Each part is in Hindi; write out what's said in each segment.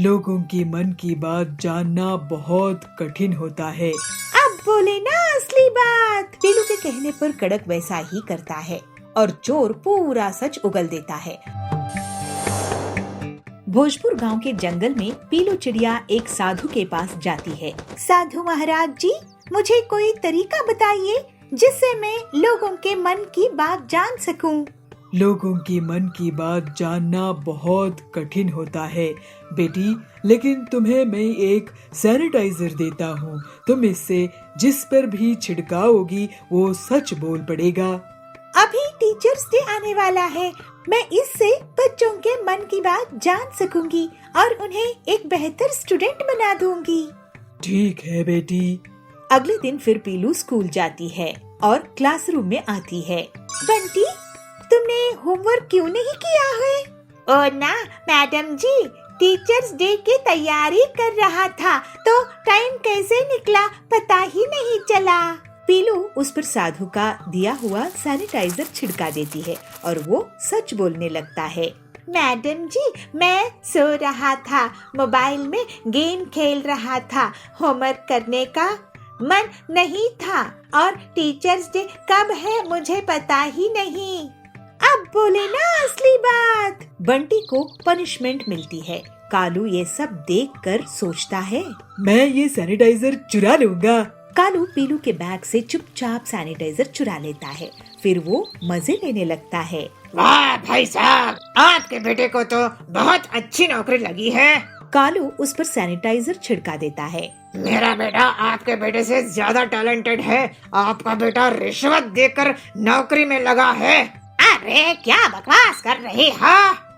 लोगों के मन की बात जानना बहुत कठिन होता है। अब बोले ना असली बात। पीलू के कहने पर कड़क वैसा ही करता है और चोर पूरा सच उगल देता है। भोजपुर गांव के जंगल में पीलू चिड़िया एक साधु के पास जाती है। साधु महाराज जी, मुझे कोई तरीका बताइए जिससे मैं लोगों के मन की बात जान सकूं। लोगों के मन की बात जानना बहुत कठिन होता है बेटी, लेकिन तुम्हें मैं एक सैनिटाइजर देता हूँ। तुम इससे जिस पर भी छिड़काओगी वो सच बोल पड़ेगा। अभी टीचर्स डे आने वाला है, मैं इससे बच्चों के मन की बात जान सकूंगी और उन्हें एक बेहतर स्टूडेंट बना दूंगी। ठीक है बेटी। अगले दिन फिर पीलू स्कूल जाती है और क्लासरूम में आती है। बंटी, तुमने होमवर्क क्यों नहीं किया है? ओ ना मैडम जी, टीचर्स डे की तैयारी कर रहा था तो टाइम कैसे निकला पता ही नहीं चला। पीलू उस पर साधु का दिया हुआ सैनिटाइजर छिड़का देती है और वो सच बोलने लगता है। मैडम जी, मैं सो रहा था, मोबाइल में गेम खेल रहा था, होमवर्क करने का मन नहीं था और टीचर्स डे कब है मुझे पता ही नहीं। अब बोले ना असली बात। बंटी को पनिशमेंट मिलती है। कालू ये सब देखकर सोचता है, मैं ये सैनिटाइजर चुरा लूंगा। कालू पीलू के बैग से चुपचाप सैनिटाइजर चुरा लेता है। फिर वो मजे लेने लगता है। वाह भाई साहब, आपके बेटे को तो बहुत अच्छी नौकरी लगी है। कालू उस पर सैनिटाइजर छिड़का देता है। मेरा बेटा आपके बेटे से ज्यादा टैलेंटेड है। आपका बेटा रिश्वत देकर नौकरी में लगा है। अरे क्या बकवास कर रहे हो?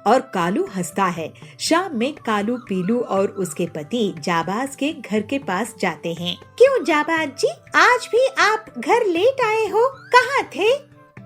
और कालू हंसता है। शाम में कालू पीलू और उसके पति जाबाज के घर के पास जाते हैं। क्यों जाबाज जी, आज भी आप घर लेट आए हो? कहाँ थे?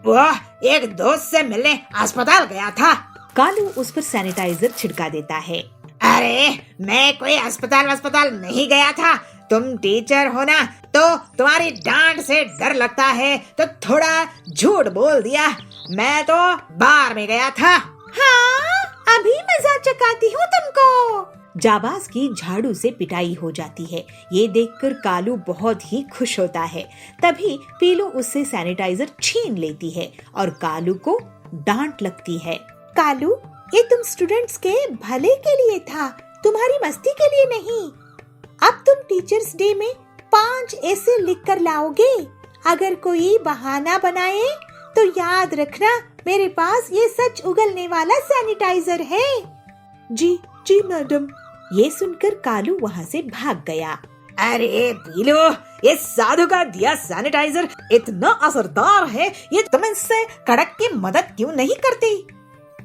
वह एक दोस्त से मिलने अस्पताल गया था। कालू उस पर सैनिटाइजर छिड़का देता है। अरे मैं कोई अस्पताल नहीं गया था। तुम टीचर हो ना, तो तुम्हारी डांट से डर लगता है तो थोड़ा झूठ बोल दिया। मैं तो बार में गया था। हाँ, अभी मजाक चकाती हूँ तुमको। जाबाज की झाड़ू से पिटाई हो जाती है। ये देखकर कालू बहुत ही खुश होता है। तभी पीलू उससे सैनिटाइजर छीन लेती है और कालू को डांट लगती है। कालू, ये तुम स्टूडेंट्स के भले के लिए था, तुम्हारी मस्ती के लिए नहीं। अब तुम टीचर्स डे में 5 ऐसे लिख कर लाओगे। अगर कोई बहाना बनाए तो याद रखना, मेरे पास ये सच उगलने वाला सैनिटाइजर है। जी जी मैडम। ये सुनकर कालू वहाँ से भाग गया। अरे पीलू, ये साधु का दिया सैनिटाइजर इतना असरदार है, ये तुम इससे कड़क की मदद क्यों नहीं करती?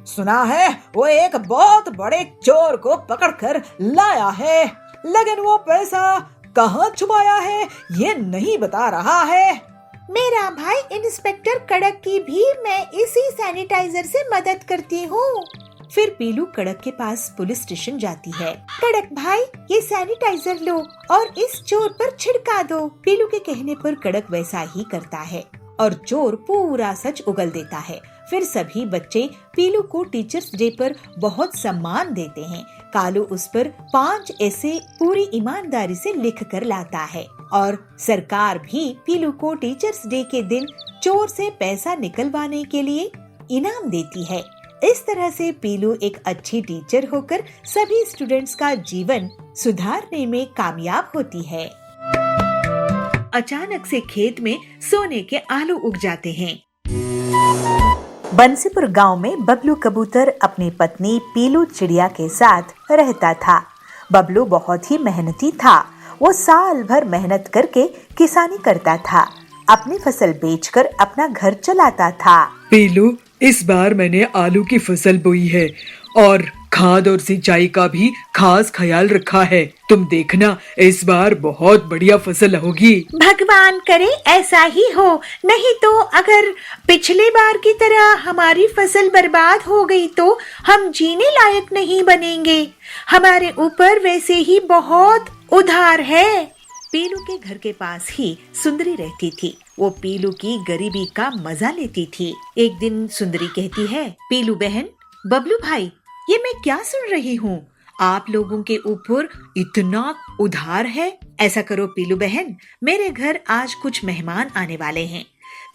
सुना है वो एक बहुत बड़े चोर को पकड़कर लाया है, लेकिन वो पैसा कहाँ छुपाया है ये नहीं बता रहा है। मेरा भाई इंस्पेक्टर कड़क की भी मैं इसी सैनिटाइजर से मदद करती हूँ। फिर पीलू कड़क के पास पुलिस स्टेशन जाती है। कड़क भाई, ये सैनिटाइजर लो और इस चोर पर छिड़का दो। पीलू के कहने पर कड़क वैसा ही करता है और चोर पूरा सच उगल देता है। फिर सभी बच्चे पीलू को टीचर्स डे पर बहुत सम्मान देते हैं। कालू उस पर 5 ऐसे पूरी ईमानदारी से लिख कर लाता है और सरकार भी पीलू को टीचर्स डे के दिन चोर से पैसा निकलवाने के लिए इनाम देती है। इस तरह से पीलू एक अच्छी टीचर होकर सभी स्टूडेंट्स का जीवन सुधारने में कामयाब होती है। अचानक से खेत में सोने के आलू उग जाते हैं। बंसीपुर गांव में बबलू कबूतर अपनी पत्नी पीलू चिड़िया के साथ रहता था। बबलू बहुत ही मेहनती था। वो साल भर मेहनत करके किसानी करता था। अपनी फसल बेचकर अपना घर चलाता था। पीलू, इस बार मैंने आलू की फसल बोई है और खाद और सिंचाई का भी खास ख्याल रखा है। तुम देखना, इस बार बहुत बढ़िया फसल होगी। भगवान करे ऐसा ही हो, नहीं तो अगर पिछले बार की तरह हमारी फसल बर्बाद हो गई तो हम जीने लायक नहीं बनेंगे। हमारे ऊपर वैसे ही बहुत उधार है। पीलू के घर के पास ही सुंदरी रहती थी। वो पीलू की गरीबी का मजा लेती थी। एक दिन सुंदरी कहती है, पीलू बहन, बबलू भाई, ये मैं क्या सुन रही हूँ? आप लोगों के ऊपर इतना उधार है। ऐसा करो पीलू बहन, मेरे घर आज कुछ मेहमान आने वाले हैं,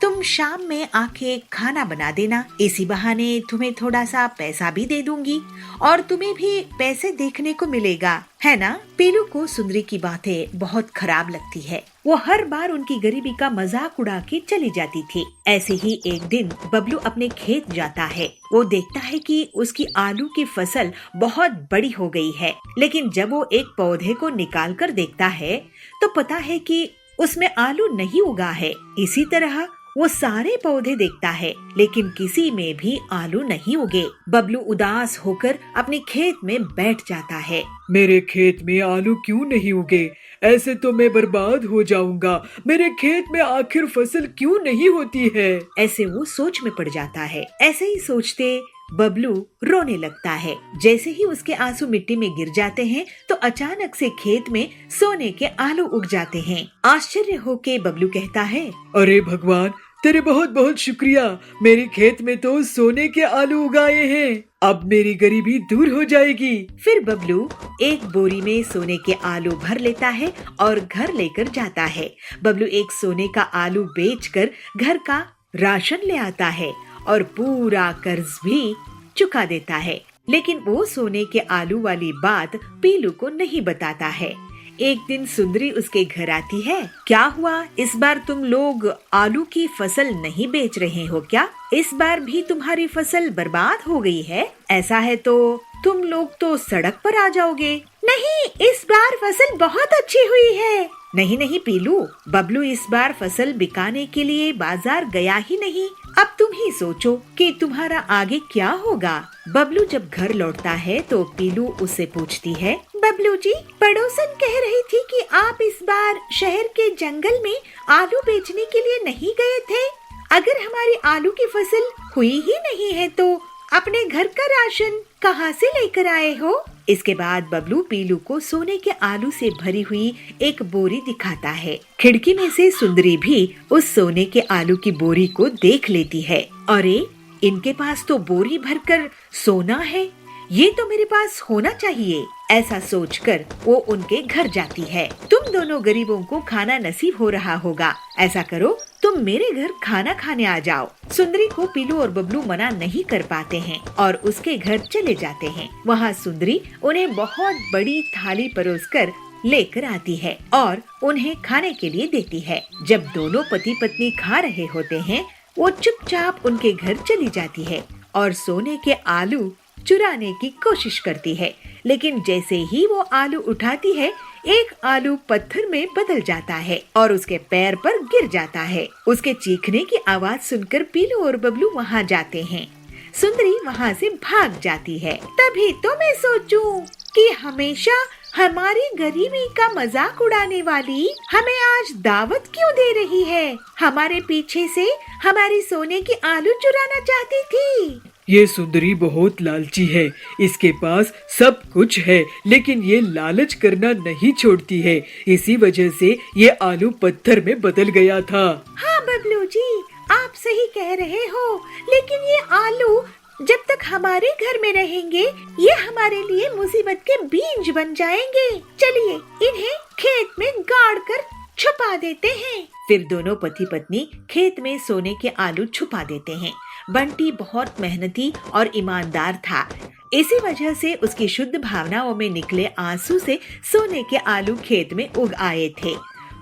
तुम शाम में आके खाना बना देना। इसी बहाने तुम्हें थोड़ा सा पैसा भी दे दूंगी और तुम्हें भी पैसे देखने को मिलेगा, है ना? पीलू को सुंदरी की बातें बहुत खराब लगती है। वो हर बार उनकी गरीबी का मजाक उड़ा के चली जाती थी। ऐसे ही एक दिन बबलू अपने खेत जाता है। वो देखता है कि उसकी आलू की फसल बहुत बड़ी हो गई है, लेकिन जब वो एक पौधे को निकाल कर देखता है तो पता है कि उसमें आलू नहीं उगा है। इसी तरह वो सारे पौधे देखता है, लेकिन किसी में भी आलू नहीं उगे। बबलू उदास होकर अपने खेत में बैठ जाता है। मेरे खेत में आलू क्यों नहीं उगे? ऐसे तो मैं बर्बाद हो जाऊंगा। मेरे खेत में आखिर फसल क्यों नहीं होती है? ऐसे वो सोच में पड़ जाता है। ऐसे ही सोचते बबलू रोने लगता है। जैसे ही उसके आंसू मिट्टी में गिर जाते हैं तो अचानक से खेत में सोने के आलू उग जाते हैं। आश्चर्य होके बबलू कहता है, अरे भगवान, तेरे बहुत बहुत शुक्रिया। मेरे खेत में तो सोने के आलू उगाए हैं। अब मेरी गरीबी दूर हो जाएगी। फिर बबलू एक बोरी में सोने के आलू भर लेता है और घर लेकर जाता है। बबलू एक सोने का आलू बेचकर घर का राशन ले आता है और पूरा कर्ज भी चुका देता है। लेकिन वो सोने के आलू वाली बात पीलू को नहीं बताता है। एक दिन सुंदरी उसके घर आती है। क्या हुआ, इस बार तुम लोग आलू की फसल नहीं बेच रहे हो क्या? इस बार भी तुम्हारी फसल बर्बाद हो गई है? ऐसा है तो तुम लोग तो सड़क पर आ जाओगे। नहीं, इस बार फसल बहुत अच्छी हुई है। नहीं नहीं पीलू, बबलू इस बार फसल बिकाने के लिए बाजार गया ही नहीं। अब तुम ही सोचो कि तुम्हारा आगे क्या होगा। बबलू जब घर लौटता है तो पीलू उससे पूछती है, बबलू जी, पड़ोसन कह रही थी कि आप इस बार शहर के जंगल में आलू बेचने के लिए नहीं गए थे। अगर हमारी आलू की फसल हुई ही नहीं है तो अपने घर का राशन कहाँ से लेकर आए हो? इसके बाद बबलू पीलू को सोने के आलू से भरी हुई एक बोरी दिखाता है। खिड़की में से सुंदरी भी उस सोने के आलू की बोरी को देख लेती है। अरे, इनके पास तो बोरी भरकर सोना है, ये तो मेरे पास होना चाहिए। ऐसा सोचकर वो उनके घर जाती है। तुम दोनों गरीबों को खाना नसीब हो रहा होगा, ऐसा करो तुम मेरे घर खाना खाने आ जाओ। सुंदरी को पीलू और बबलू मना नहीं कर पाते हैं और उसके घर चले जाते हैं। वहाँ सुंदरी उन्हें बहुत बड़ी थाली परोसकर लेकर आती है और उन्हें खाने के लिए देती है। जब दोनों पति पत्नी खा रहे होते हैं, वो चुपचाप उनके घर चली जाती है और सोने के आलू चुराने की कोशिश करती है। लेकिन जैसे ही वो आलू उठाती है, एक आलू पत्थर में बदल जाता है और उसके पैर पर गिर जाता है। उसके चीखने की आवाज सुनकर पीलू और बबलू वहाँ जाते हैं। सुंदरी वहाँ से भाग जाती है। तभी तो मैं सोचूं कि हमेशा हमारी गरीबी का मजाक उड़ाने वाली हमें आज दावत क्यों दे रही है? हमारे पीछे से हमारी सोने की आलू चुराना चाहती थी। ये सुंदरी बहुत लालची है। इसके पास सब कुछ है, लेकिन ये लालच करना नहीं छोड़ती है। इसी वजह से ये आलू पत्थर में बदल गया था। हाँ बबलू जी, आप सही कह रहे हो, लेकिन ये आलू जब तक हमारे घर में रहेंगे, ये हमारे लिए मुसीबत के बीज बन जाएंगे। चलिए इन्हें खेत में गाड़ कर छुपा देते हैं। फिर दोनों पति पत्नी खेत में सोने के आलू छुपा देते हैं। बंटी बहुत मेहनती और ईमानदार था। इसी वजह से उसकी शुद्ध भावनाओं में निकले आंसू से सोने के आलू खेत में उग आए थे।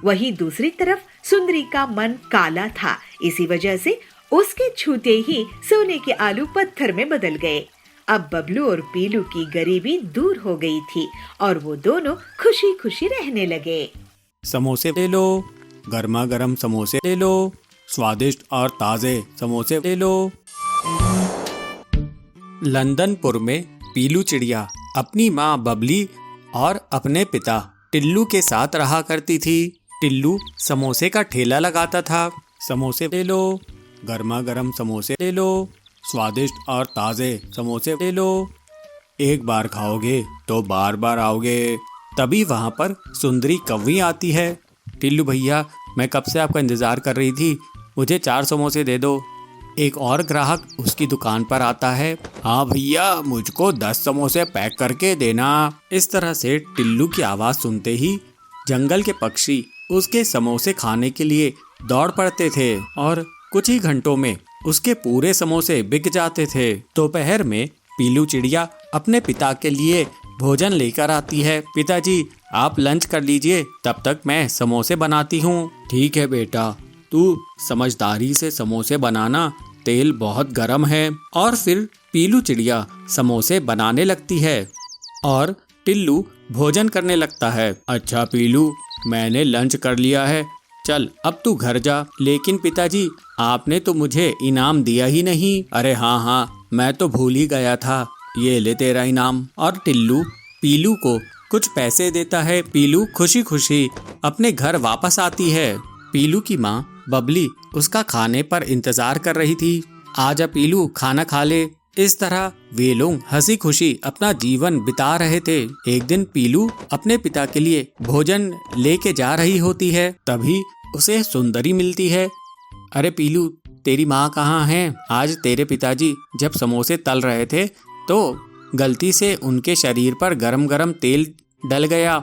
वहीं दूसरी तरफ सुंदरी का मन काला था। इसी वजह से उसके छूते ही सोने के आलू पत्थर में बदल गए। अब बबलू और पीलू की गरीबी दूर हो गई थी और वो दोनों खुशी खुशी रहने लगे। समोसे ले लो, गर्मा गर्म समोसे ले लो, स्वादिष्ट और ताजे समोसे ले लो। लंदनपुर में पीलू चिड़िया अपनी माँ बबली और अपने पिता टिल्लू के साथ रहा करती थी। टिल्लू समोसे का ठेला लगाता था। समोसे ले लो, गर्मा गर्म समोसे ले लो, स्वादिष्ट और ताजे समोसे ले लो। एक बार खाओगे तो बार बार आओगे। तभी वहाँ पर सुंदरी कौवी आती है। टिल्लू भैया, मैं कब से आपका इंतज़ार कर रही थी, मुझे 4 समोसे दे दो। एक और ग्राहक उसकी दुकान पर आता है। हाँ भैया, मुझको 10 समोसे पैक करके देना। इस तरह से टिल्लू की आवाज़ सुनते ही जंगल के पक्षी उसके समोसे खाने के लिए दौड़ पड़ते थे और कुछ ही घंटों में उसके पूरे समोसे बिक जाते थे। दोपहर में पीलू चिड़िया अपने पिता के लिए भोजन लेकर आती है। पिताजी, आप लंच कर लीजिए, तब तक मैं समोसे बनाती हूँ। ठीक है बेटा, तू समझदारी से समोसे बनाना, तेल बहुत गर्म है। और फिर पीलू चिड़िया समोसे बनाने लगती है और टिल्लू भोजन करने लगता है। अच्छा पीलू, मैंने लंच कर लिया है, चल अब तू घर जा। लेकिन पिताजी, आपने तो मुझे इनाम दिया ही नहीं। अरे हाँ, मैं तो भूल ही गया था, ये ले तेरा इनाम। और टिल्लू पीलू को कुछ पैसे देता है। पीलू खुशी खुशी अपने घर वापस आती है। पीलू की माँ बबली उसका खाने पर इंतजार कर रही थी। आजा पीलू, खाना खा ले। इस तरह वे लोग हंसी खुशी अपना जीवन बिता रहे थे। एक दिन पीलू अपने पिता के लिए भोजन लेके जा रही होती है, तभी उसे सुंदरी मिलती है। अरे पीलू, तेरी माँ कहाँ है? आज तेरे पिताजी जब समोसे तल रहे थे तो गलती से उनके शरीर पर गरम गरम तेल डल गया।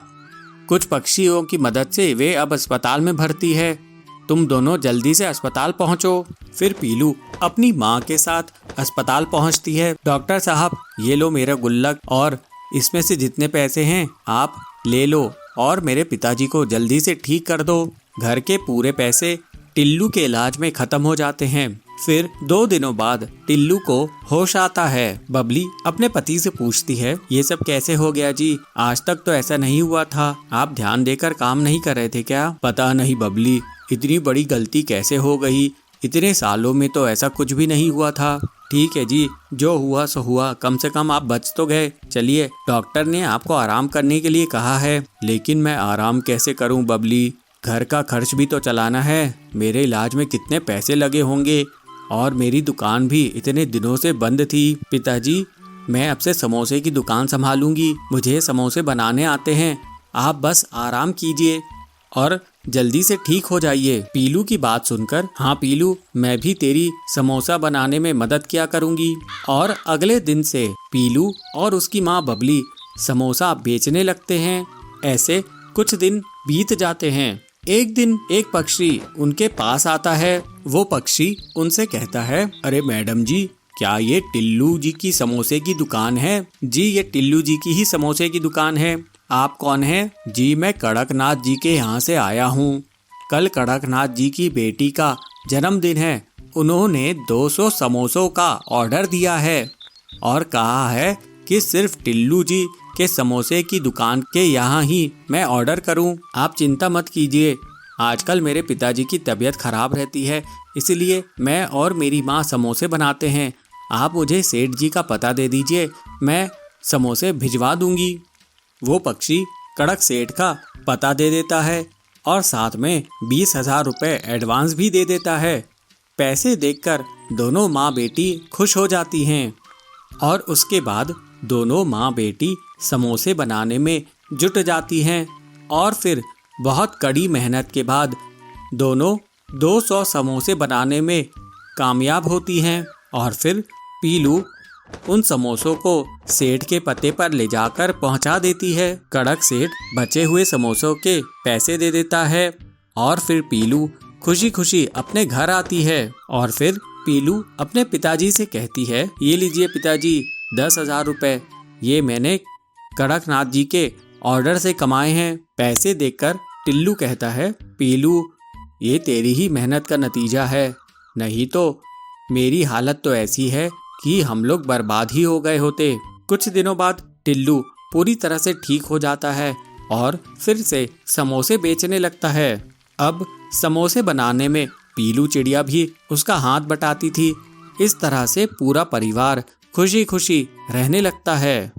कुछ पक्षियों की मदद से वे अब अस्पताल में भर्ती है। तुम दोनों जल्दी से अस्पताल पहुंचो। फिर पीलू अपनी माँ के साथ अस्पताल पहुंचती है। डॉक्टर साहब, ये लो मेरा गुल्लक और इसमें से जितने पैसे हैं आप ले लो और मेरे पिताजी को जल्दी से ठीक कर दो। घर के पूरे पैसे टिल्लू के इलाज में खत्म हो जाते हैं। फिर 2 दिनों बाद टिल्लू को होश आता है। बबली अपने पति से पूछती है, ये सब कैसे हो गया जी? आज तक तो ऐसा नहीं हुआ था। आप ध्यान देकर काम नहीं कर रहे थे क्या? पता नहीं बबली, इतनी बड़ी गलती कैसे हो गई? इतने सालों में तो ऐसा कुछ भी नहीं हुआ था। ठीक है जी, जो हुआ सो हुआ, कम से कम आप बच तो गए। चलिए, डॉक्टर ने आपको आराम करने के लिए कहा है। लेकिन मैं आराम कैसे करूं बबली? घर का खर्च भी तो चलाना है। मेरे इलाज में कितने पैसे लगे होंगे और मेरी दुकान भी इतने दिनों से बंद थी। पिताजी, मैं अब से समोसे की दुकान संभालूंगी। मुझे समोसे बनाने आते हैं। आप बस आराम कीजिए और जल्दी से ठीक हो जाइए। पीलू की बात सुनकर, हाँ पीलू, मैं भी तेरी समोसा बनाने में मदद किया करूंगी। और अगले दिन से पीलू और उसकी माँ बबली समोसा बेचने लगते हैं। ऐसे कुछ दिन बीत जाते हैं। एक दिन एक पक्षी उनके पास आता है। वो पक्षी उनसे कहता है, अरे मैडम जी, क्या ये टिल्लू जी की समोसे की दुकान है? जी, ये टिल्लू जी की ही समोसे की दुकान है। आप कौन हैं? जी, मैं कड़कनाथ जी के यहाँ से आया हूँ। कल कड़कनाथ जी की बेटी का जन्मदिन है। उन्होंने 200 समोसों का ऑर्डर दिया है और कहा है कि सिर्फ टिल्लू जी के समोसे की दुकान के यहाँ ही मैं ऑर्डर करूं। आप चिंता मत कीजिए, आजकल मेरे पिताजी की तबीयत खराब रहती है, इसलिए मैं और मेरी माँ समोसे बनाते हैं। आप मुझे सेठ जी का पता दे दीजिए, मैं समोसे भिजवा दूंगी। वो पक्षी कड़क सेठ का पता दे देता है और साथ में 20,000 रुपये एडवांस भी दे देता है। पैसे देखकर दोनों माँ बेटी खुश हो जाती हैं और उसके बाद दोनों माँ बेटी समोसे बनाने में जुट जाती हैं और फिर बहुत कड़ी मेहनत के बाद दोनों 200 समोसे बनाने में कामयाब होती हैं। और फिर पीलू उन समोसों को सेठ के पते पर ले जाकर पहुंचा देती है। कड़क सेठ बचे हुए समोसों के पैसे दे देता है और फिर पीलू खुशी खुशी अपने घर आती है। और फिर पीलू अपने पिताजी से कहती है, ये लीजिए पिताजी 10,000 रुपये, ये मैंने कड़कनाथ जी के ऑर्डर से कमाए हैं। पैसे देखकर टिल्लू कहता है, पीलू, ये तेरी ही मेहनत का नतीजा है, नहीं तो मेरी हालत तो ऐसी है कि हम लोग बर्बाद ही हो गए होते। कुछ दिनों बाद टिल्लू पूरी तरह से ठीक हो जाता है और फिर से समोसे बेचने लगता है। अब समोसे बनाने में पीलू चिड़िया भी उसका हाथ बटाती थी। इस तरह से पूरा परिवार खुशी खुशी रहने लगता है।